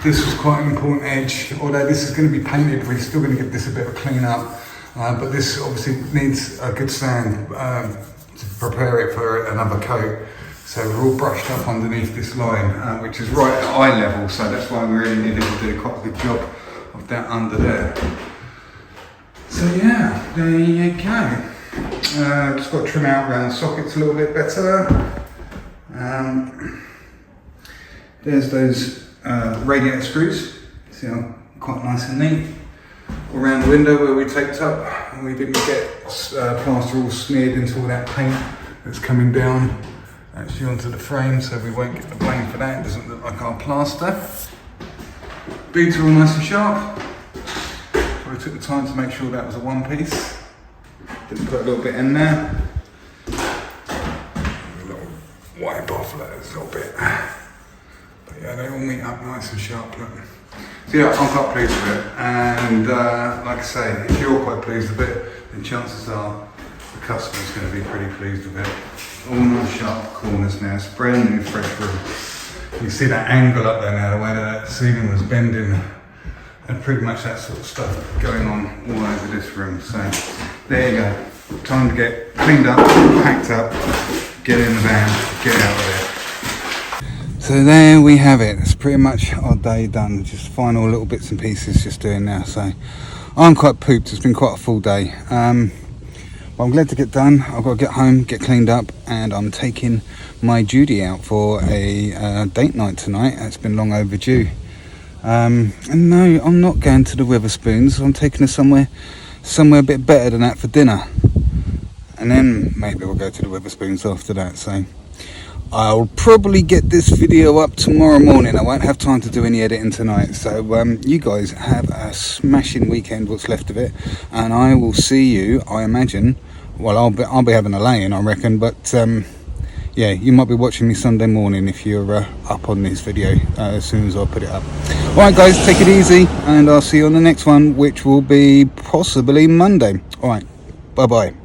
This was quite an important edge, although this is going to be painted, we're still going to give this a bit of a clean up. But this obviously needs a good sand to prepare it for another coat. So we're all brushed up underneath this line, which is right at eye level, so that's why we really needed to do quite a good job of that under there. So yeah, there you go. Just got to trim out around the sockets a little bit better. There's those radiator screws, see how quite nice and neat. Around the window where we taped up, and we didn't get plaster all smeared into all that paint that's coming down actually onto the frame, so we won't get the blame for that. It doesn't look like our plaster. Beads are all nice and sharp. I took the time to make sure that was a one piece. Didn't put a little bit in there. meat up nice and sharp. Look. So yeah, I'm quite pleased with it, and like I say, if you're quite pleased with it, then chances are the customer's going to be pretty pleased with it. All nice sharp corners now, it's brand new fresh room. You can see that angle up there now, the way that ceiling was bending, and pretty much that sort of stuff going on all over this room. So there you go, time to get cleaned up, packed up, get in the van, get out of there. So there we have it. It's pretty much our day done. Just final little bits and pieces just doing now. So I'm quite pooped. It's been quite a full day. But I'm glad to get done. I've got to get home, get cleaned up, and I'm taking my Judy out for a date night tonight. It's been long overdue. And no, I'm not going to the Witherspoons. I'm taking her somewhere a bit better than that for dinner. And then maybe we'll go to the Witherspoons after that. So I'll probably get this video up tomorrow morning. I won't have time to do any editing tonight. So you guys have a smashing weekend, what's left of it, and I will see you, I imagine, well, I'll be having a lay-in, I reckon, but yeah, you might be watching me Sunday morning if you're up on this video as soon as I put it up. Alright guys, take it easy, and I'll see you on the next one, which will be possibly Monday. Alright, bye bye.